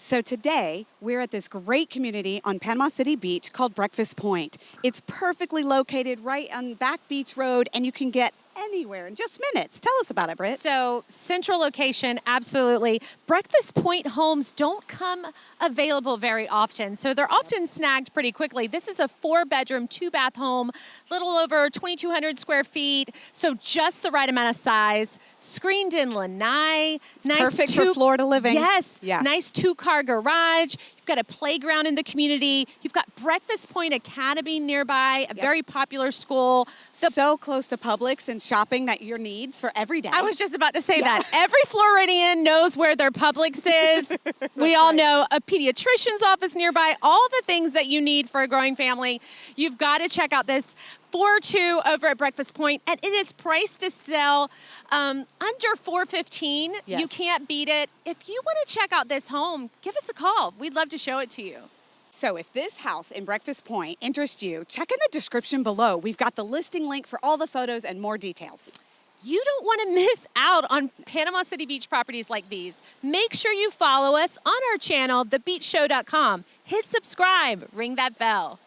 So today, we're at this great community on Panama City Beach called Breakfast Point. It's perfectly located right on Back Beach Road, and you can get anywhere in just minutes. Tell us about it, Britt. So central location, absolutely. Breakfast Point homes don't come available very often, so they're often snagged pretty quickly. This is a 4-bedroom, 2-bath home, little over 2,200 square feet, so just the right amount of size. Screened in lanai. Nice perfect for Florida living. Yes. Yeah. Nice 2-car garage. You've got a playground in the community. You've got Breakfast Point Academy nearby, a very popular school. So close to Publix and shopping that your needs for every day. I was just about to say that. Every Floridian knows where their Publix is. We all know a pediatrician's office nearby, all the things that you need for a growing family. You've got to check out this 4.2 over at Breakfast Point, and it is priced to sell under $415. Yes. You can't beat it. If you want to check out this home, give us a call. We'd love to show it to you. So if this house in Breakfast Point interests you, check in the description below. We've got the listing link for all the photos and more details. You don't want to miss out on Panama City Beach properties like these. Make sure you follow us on our channel, thebeachshow.com. Hit subscribe, ring that bell.